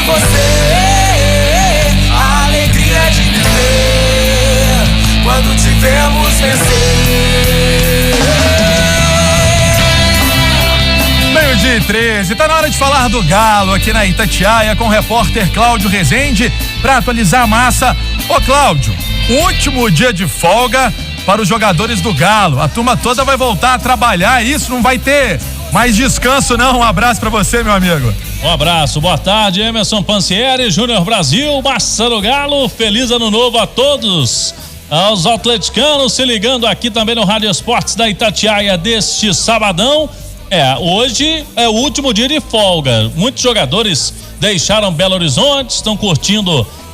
você, a alegria de viver quando te vemos vencer. 12:13, tá na hora de falar do Galo aqui na Itatiaia com o repórter Cláudio Rezende para atualizar a massa. Ô Cláudio, último dia de folga para os jogadores do Galo. A turma toda vai voltar a trabalhar, isso não vai ter mais descanso não. Um abraço para você, meu amigo. Um abraço, boa tarde, Emerson Pansieri, Júnior Brasil, massa do Galo, feliz ano novo a todos. Aos atleticanos se ligando aqui também no Rádio Esportes da Itatiaia deste sabadão. Hoje é o último dia de folga. Muitos jogadores deixaram Belo Horizonte,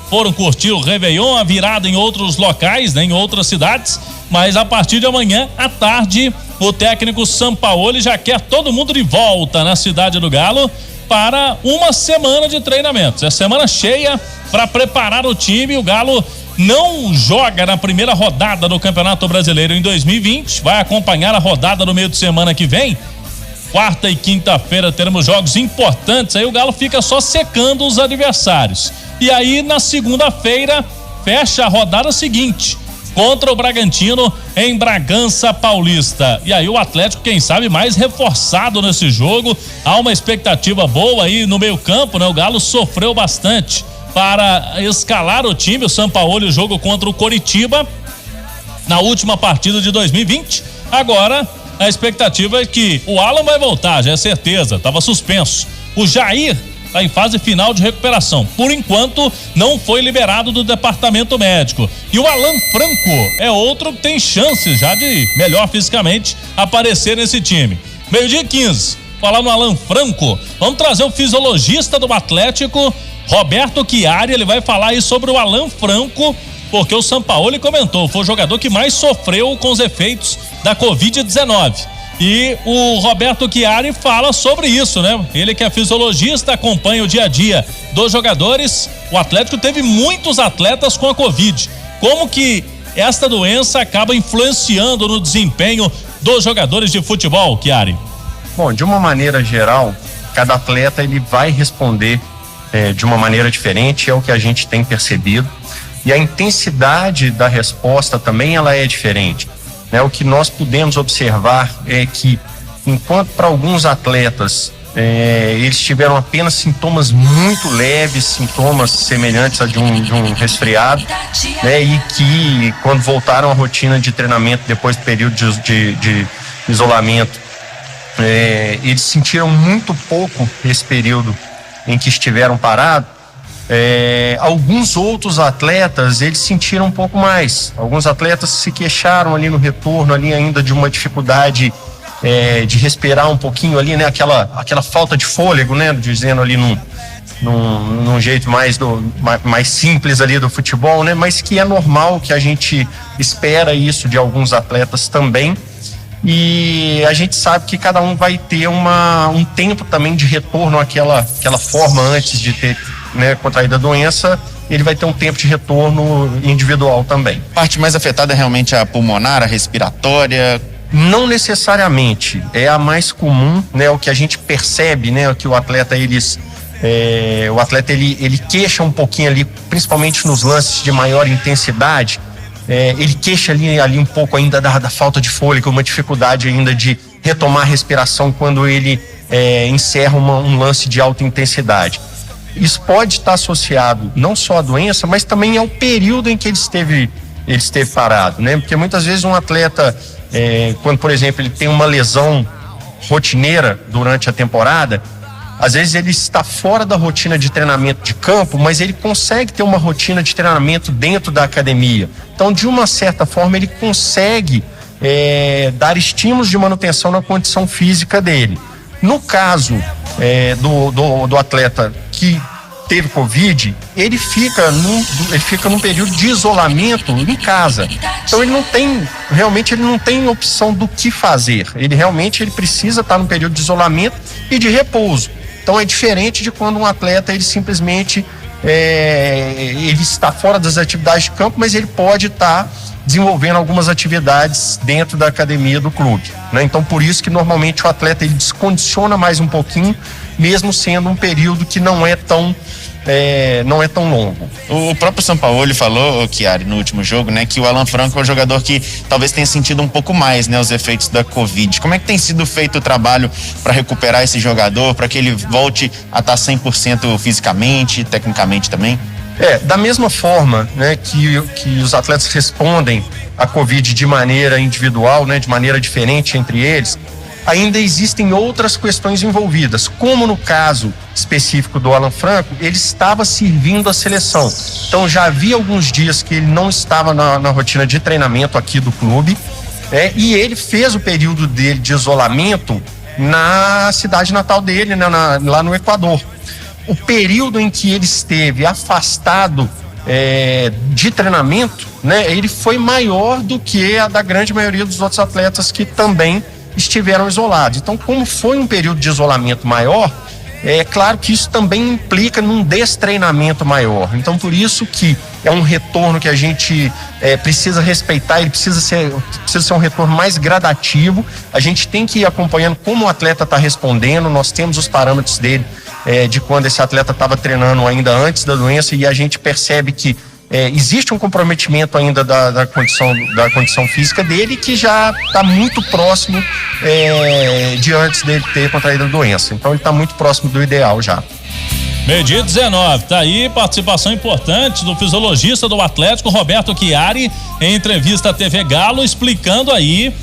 foram curtir o Réveillon, a virada em outros locais, né, em outras cidades, mas a partir de amanhã à tarde, o técnico Sampaoli já quer todo mundo de volta na cidade do Galo para uma semana de treinamentos. É semana cheia para preparar o time. O Galo não joga na primeira rodada do Campeonato Brasileiro em 2020, vai acompanhar a rodada no meio de semana que vem. Quarta e quinta-feira teremos jogos importantes, aí o Galo fica só secando os adversários. E aí na segunda-feira fecha a rodada seguinte, contra o Bragantino em Bragança Paulista. E aí o Atlético, quem sabe, mais reforçado nesse jogo. Há uma expectativa boa aí no meio-campo, né? O Galo sofreu bastante para escalar o time. O Sampaoli, o jogo contra o Coritiba na última partida de 2020. Agora a expectativa é que o Alan vai voltar, já é certeza, estava suspenso. O Jair está em fase final de recuperação. Por enquanto, não foi liberado do departamento médico. E o Alan Franco é outro que tem chances já de, melhor fisicamente, aparecer nesse time. 12:15, falar no Alan Franco, vamos trazer o fisiologista do Atlético, Roberto Chiari. Ele vai falar aí sobre o Alan Franco, porque o Sampaoli comentou, foi o jogador que mais sofreu com os efeitos da Covid-19. E o Roberto Chiari fala sobre isso, né? Ele que é fisiologista, acompanha o dia a dia dos jogadores. O Atlético teve muitos atletas com a Covid. Como que esta doença acaba influenciando no desempenho dos jogadores de futebol, Chiari? Bom, de uma maneira geral, cada atleta ele vai responder de uma maneira diferente, é o que a gente tem percebido. E a intensidade da resposta também ela é diferente. Né? O que nós podemos observar é que, enquanto para alguns atletas eles tiveram apenas sintomas muito leves, sintomas semelhantes a de um resfriado, né? E que quando voltaram à rotina de treinamento depois do período de isolamento, eles sentiram muito pouco esse período em que estiveram parados. Alguns outros atletas eles sentiram um pouco mais. Alguns atletas se queixaram ali no retorno, ali ainda de uma dificuldade de respirar um pouquinho ali, né? Aquela falta de fôlego, né? Dizendo ali num jeito mais simples ali do futebol, né? Mas que é normal, que a gente espera isso de alguns atletas também. E a gente sabe que cada um vai ter um tempo também de retorno àquela forma antes de ter, né, contraído a doença. Ele vai ter um tempo de retorno individual também. A parte mais afetada é realmente a pulmonar, a respiratória? Não necessariamente, é a mais comum, né? O que a gente percebe, né? Que o atleta ele queixa um pouquinho ali, principalmente nos lances de maior intensidade. Ele queixa ali um pouco ainda da falta de fôlego, uma dificuldade ainda de retomar a respiração quando ele encerra um lance de alta intensidade. Isso pode estar associado não só à doença, mas também ao período em que ele esteve parado, né? Porque muitas vezes um atleta, quando, por exemplo, ele tem uma lesão rotineira durante a temporada, às vezes ele está fora da rotina de treinamento de campo, mas ele consegue ter uma rotina de treinamento dentro da academia. Então, de uma certa forma, ele consegue dar estímulos de manutenção na condição física dele. No caso do atleta que teve Covid, ele fica num período de isolamento em casa. Então ele não tem opção do que fazer. Ele precisa estar num período de isolamento e de repouso. Então é diferente de quando um atleta ele simplesmente ele está fora das atividades de campo, mas ele pode estar desenvolvendo algumas atividades dentro da academia do clube, né? Então por isso que normalmente o atleta ele descondiciona mais um pouquinho, mesmo sendo um período que não é tão não é tão longo. O próprio Sampaoli falou, Chiari, no último jogo, né, que o Alan Franco é um jogador que talvez tenha sentido um pouco mais, né, os efeitos da Covid. Como é que tem sido feito o trabalho para recuperar esse jogador, para que ele volte a estar 100% fisicamente, tecnicamente também? Da mesma forma, né, que os atletas respondem à Covid de maneira individual, né, de maneira diferente entre eles, ainda existem outras questões envolvidas, como no caso específico do Alan Franco, ele estava servindo a seleção. Então já havia alguns dias que ele não estava na rotina de treinamento aqui do clube, e ele fez o período dele de isolamento na cidade natal dele, né, lá no Equador. O período em que ele esteve afastado de treinamento, né, ele foi maior do que a da grande maioria dos outros atletas que também estiveram isolados. Então, como foi um período de isolamento maior, é claro que isso também implica num destreinamento maior. Então, por isso que é um retorno que a gente precisa respeitar, ele precisa ser um retorno mais gradativo. A gente tem que ir acompanhando como o atleta está respondendo, nós temos os parâmetros dele de quando esse atleta estava treinando ainda antes da doença, e a gente percebe que existe um comprometimento ainda da condição física dele, que já está muito próximo de antes dele ter contraído a doença. Então ele está muito próximo do ideal já. Meio-dia 19, tá aí participação importante do fisiologista do Atlético, Roberto Chiari, em entrevista à TV Galo, explicando aí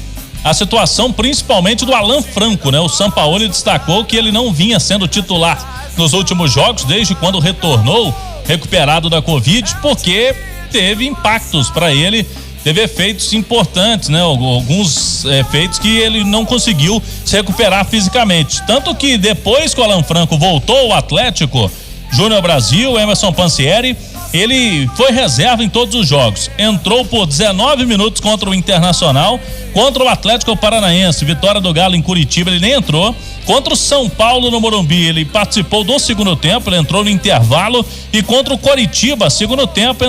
a situação principalmente do Alan Franco, né? O Sampaoli destacou que ele não vinha sendo titular nos últimos jogos, desde quando retornou recuperado da Covid, porque teve impactos para ele, teve efeitos importantes, né? Alguns efeitos que ele não conseguiu se recuperar fisicamente. Tanto que depois que o Alan Franco voltou ao Atlético, Júnior Brasil, Emerson Pansieri, ele foi reserva em todos os jogos. Entrou por 19 minutos contra o Internacional, contra o Atlético Paranaense, vitória do Galo em Curitiba, ele nem entrou. Contra o São Paulo no Morumbi, ele participou do segundo tempo, ele entrou no intervalo, e contra o Coritiba, segundo tempo,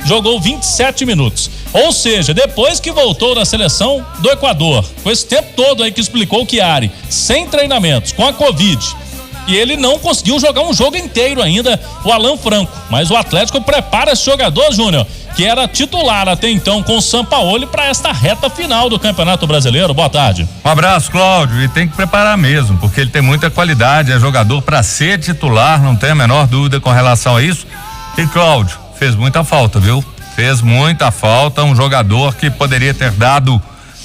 jogou 27 minutos. Ou seja, depois que voltou da seleção do Equador, com esse tempo todo aí que explicou o Chiari, sem treinamentos, com a Covid, e ele não conseguiu jogar um jogo inteiro ainda, o Alan Franco. Mas o Atlético prepara esse jogador, Júnior, que era titular até então com o Sampaoli, para esta reta final do Campeonato Brasileiro. Boa tarde. Um abraço, Cláudio, e tem que preparar mesmo, porque ele tem muita qualidade, é jogador para ser titular, não tem a menor dúvida com relação a isso. E Cláudio, fez muita falta, viu? Fez muita falta, um jogador que poderia ter dado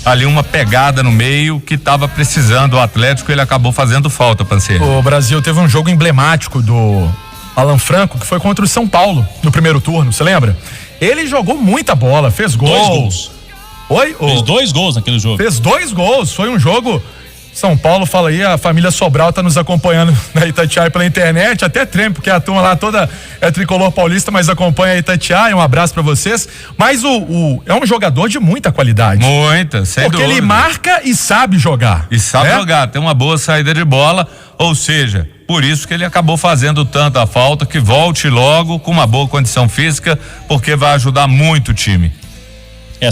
ali uma pegada no meio, que estava precisando o Atlético, ele acabou fazendo falta, Pansieri. O Brasil teve um jogo emblemático do Alan Franco, que foi contra o São Paulo no primeiro turno, você lembra? Ele jogou muita bola, fez gols. 2 gols. Oi? Fez 2 gols naquele jogo. Fez 2 gols, foi um jogo. São Paulo, fala aí, a família Sobral tá nos acompanhando na Itatiaia pela internet, até trem, porque a turma lá toda é tricolor paulista, mas acompanha a Itatiaia, um abraço pra vocês. Mas é um jogador de muita qualidade. Muita, sem dúvida. Porque ele marca e sabe jogar. E sabe jogar, tem uma boa saída de bola, ou seja, por isso que ele acabou fazendo tanta falta, que volte logo com uma boa condição física, porque vai ajudar muito o time.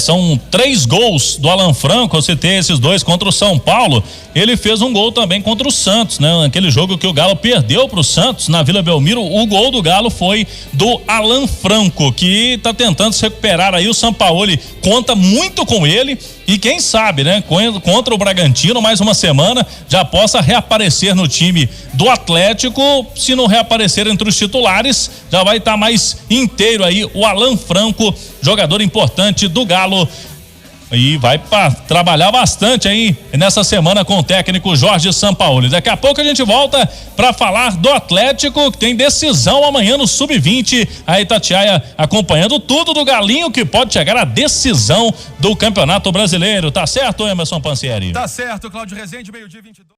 São 3 gols do Alan Franco, eu citei esses 2 contra o São Paulo. Ele fez um gol também contra o Santos, né? Naquele jogo que o Galo perdeu pro Santos na Vila Belmiro, o gol do Galo foi do Alan Franco, que tá tentando se recuperar aí. O Sampaoli conta muito com ele, e quem sabe, né? Contra o Bragantino, mais uma semana, já possa reaparecer no time do Atlético. Se não reaparecer entre os titulares, já vai estar mais inteiro aí o Alan Franco, jogador importante do Galo, e vai trabalhar bastante aí nessa semana com o técnico Jorge Sampaoli. Daqui a pouco a gente volta para falar do Atlético, que tem decisão amanhã no Sub-20. A Itatiaia acompanhando tudo do Galinho, que pode chegar à decisão do Campeonato Brasileiro. Tá certo, Emerson Pansieri? Tá certo, Cláudio Rezende, meio-dia 22.